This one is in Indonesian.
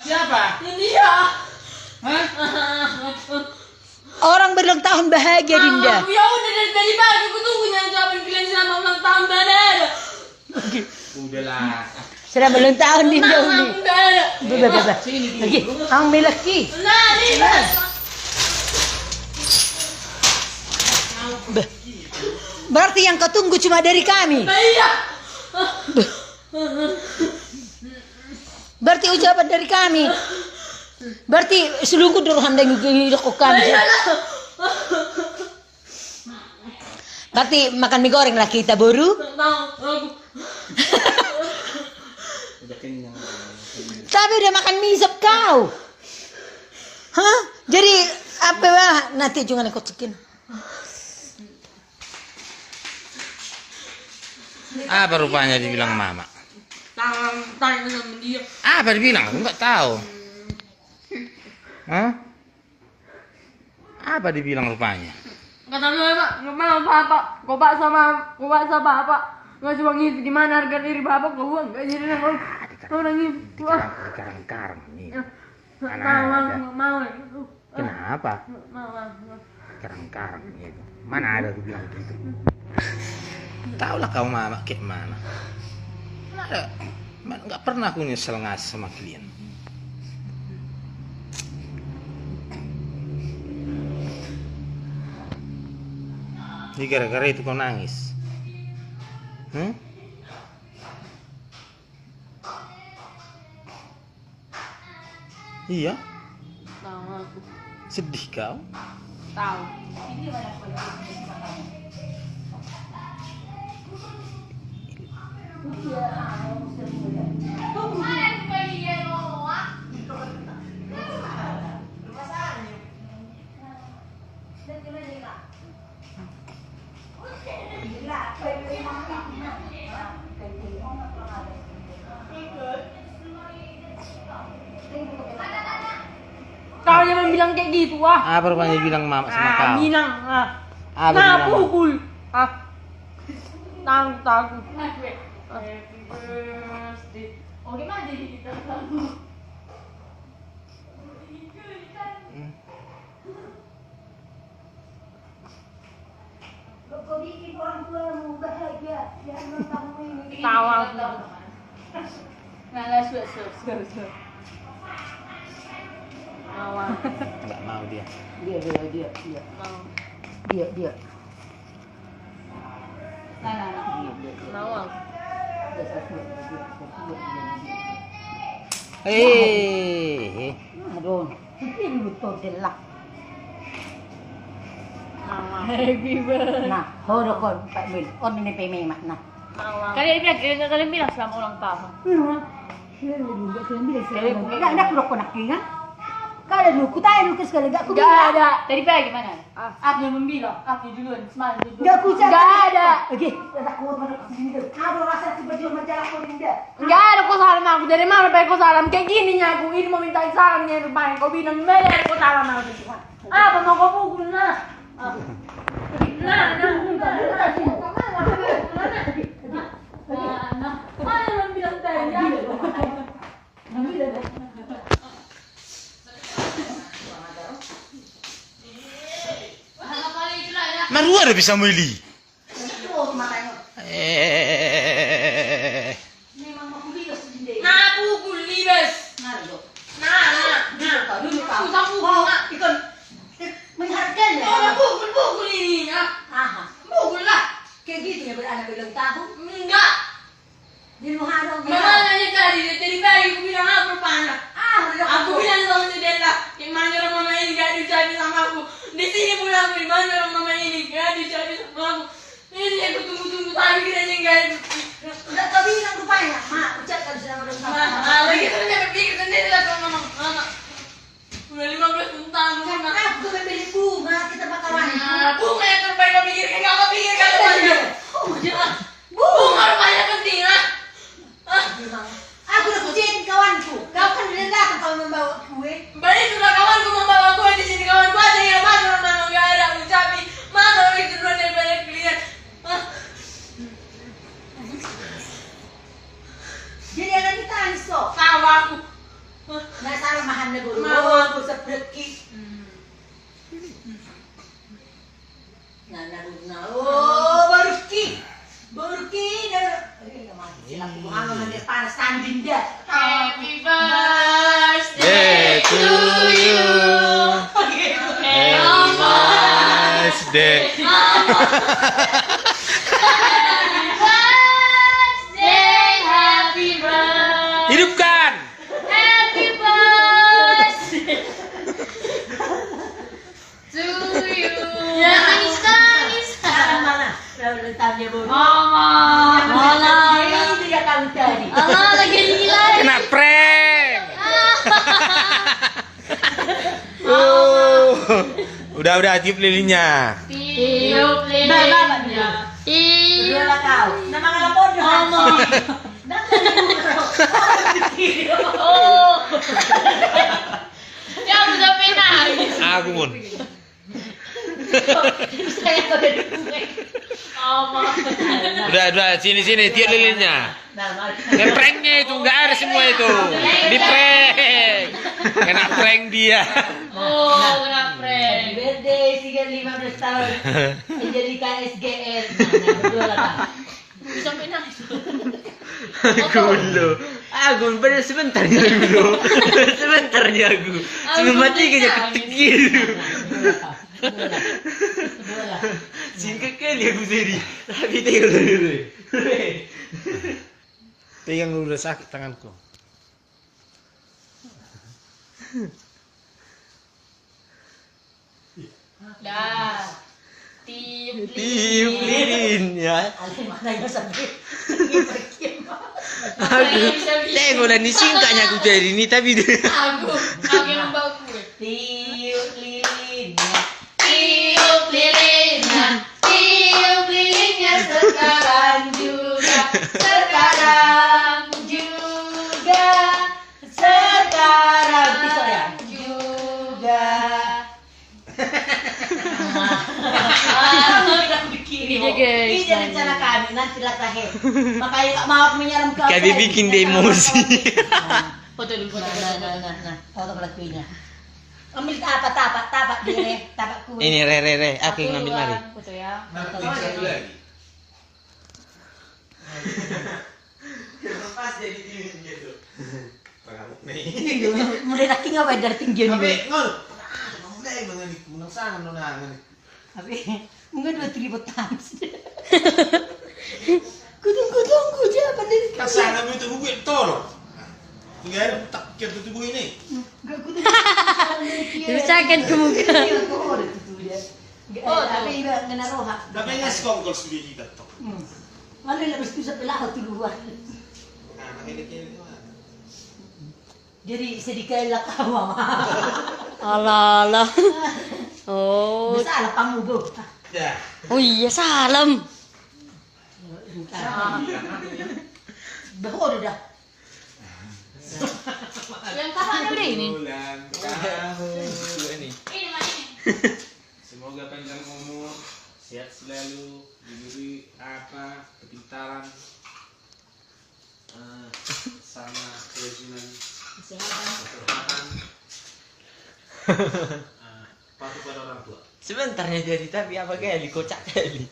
Siapa? Dia. Hah? Orang berulang tahun bahagia Dinda. Ya udah dari pagi aku tunggu yang ucapan kalian selamat ulang tahun Badar. Udahlah. Selamat ulang tahun Dinda Uli. Baba. Sini Lagi, dulu. ambil lagi. Nah, ini. Berarti yang kau tunggu cuma dari kami. Iya. Berarti ucapan dari kami. Berarti seluruh doruhan dan kami. Berarti makan mie goreng lah kita baru. Udah kenyang. Tapi udah makan mie sop kau. Hah? Jadi apa wah nanti jangan ikut cekin. Apa rupanya dibilang mama? Tanya sama dia. Apa dibilang? Aku nggak tahu. Hah? Apa dibilang rupanya? Kata Bapak, nggak mau Bapak, Bapak sama Bapak. Nggak cuma ngisi di mana harga diri Bapak, kau buang nggak jadi nang orang ngisi. Dikarang-karang nih. Mana Mau. Kenapa? Mau. Karang-karang gitu. Mana ada aku bilang gitu. Taulah kau mama kayak mana. Mana ada. Nggak pernah aku nyesel ngasih sama klien. Jadi gara-gara itu kau nangis. Iya, Tahu aku. sedih kau. Tahu. Kau jangan bilang kayak gitu ah. Apa rupanya bilang mama sama kau? Bilang Apa nah bilang? pukul takut. Happy birthday. Oh gimana jadi kita? Kau bikin orang tuamu bahagia yang nonton ini. Tahu aku. Nah, sudah. Awal. Nggak mau dia. Dia. Mau. Dia. Nawang. Aduh, ini betul delak. Nawang. Happy birthday. Nah, horo kon Pak Mil. On ini pemeng mak nah. Nawang. Kalian bilang selamat ulang tahun. Enggak ada kurang konak kan? Kada lu, kutanya lu sekali enggak aku Gak bilang. ada. Tadi pagi mana? Aku yang membilang. Aku duluan. Semalam duluan. Enggak aku cakap. Gak ada. Oke, aku mau sini dulu. Ada rasa tiba-tiba menjalan kau Dinda. Gak ada kau salam aku. Dari mana pengen kau salam? Kayak gini nya aku. Ini mau minta salamnya rupanya. Kau bilang bener kau salam aku. Apa mau kau pukul nah? Mana yang bilang tadi? Maru ada bisa meli. Nah pukul libes. Nah. Susah pukul nah. Menghargai ya. Oh, pukul ini ya. Aha. Pukul lah. Kayak gitu ya beranak bilang tahun. Enggak. Di Muharram. Mana nanya tadi pagi aku bilang apa rupanya? Aku bilang sama si Della, yang mana orang mama ini gak diucapin sama aku. Di sini pun aku di mana orang mama ini gak diucapin sama aku. Ini aku tunggu tapi kiranya gak. Enggak kau bilang rupanya. Mak, ucapkan selamat ulang tahun. Lagi terus saya berpikir sendiri lah sama mama. Udah 15 tahun sama. Aku membeli bunga kita bakalan. Bunga yang terbaik kau pikirkan, gak kau pikirkan rupanya. Bunga rupanya penting ah. Aku udah kucing kawanku. Kau kan diledakan kalau membawa kue. Balik sudah kawanku membawa gue di sini kawanku ada yang mana orang nggak ada ucapi mana itu duluan dari banyak klien. Jadi ada di tanso. Tahu aku. Nah Mana guru? Mau. Aku sebreki. Nah. Oh, Baruki. Silap aku nanti panas tanding dah. Happy birthday to you. Birthday. Happy birthday. Hidupkan. Happy birthday to you. Ya, nangis. Mana? Rentannya baru. Mama. Ini 3 tahun tadi. Allah lagi gila. Kena prank. Oh. Udah tiup lilinnya. Tiup lilinnya. Berdua lah kau. Nama ngalah bodoh. Mama. Iya. Oh. Ya aku sampai nangis. Aku pun. Saya kau dari gue. Mama. Udah sini tiup lilinnya. Nah, mari. Pranknya itu nggak ada semua itu. Di prank. Kena prank dia. Oh, kena prank. Birthday 15 tahun. Jadi KSGR. Nah, berdua lah kau. Sampai nangis. Aku bener sebentar dulu. Sebentarnya aku. Cuma mati aja ketik gitu. Berdua lah. Singkat kali aku jadi. Tapi tengok dulu. Pegang dulu, udah sakit tanganku. Dah. Tiup Tiup lilin ya. Alih mana yang sampai pergi. Aku tengok lah ni singkatnya aku cari ni tapi Aku yang membawa kue. Tiup lilin. Tiup lilinnya, tiup lilinnya sekarang juga, Sekarang pisau ya. juga. Ini dia, guys. Ini rencana kami nanti lah terakhir. Makanya nggak mau aku menyeram kau. kami bikin dia emosi. Foto dulu, foto. Nah. Foto pelakunya. Ambil tapak dia, tapak kue. Ini re, aku yang ngambil mari. Foto ya. Pas jadi gitu. Mulai laki ngapain dari tinggi ini? Mulai mengenai kunang sana nunangan. Tapi mungkin 2.000 times. Kutunggu aja pandai. Kasana mo itu buku toro. Tinggal tak kira tubuh ini. Gak kutunggu. Usahakan ke muka. Tapi iba ngena roha. Dapat nga skongkol sudah kita to. Mana lebih susah pelah tuluan. Nah, makinig ini. Jadi sedikit lah kau mama. Alah. Oh. Salah kamu bu. Ya. Oh iya, salam. Bahor dah. Yang kapan udah ini? Bulan tahun ini. Ini mana ini? Semoga panjang umur, sehat selalu, diberi kepintaran, sama kerajinan, kesehatan, patuh pada orang tua. Sebentarnya jadi tapi apa kali kocak kali.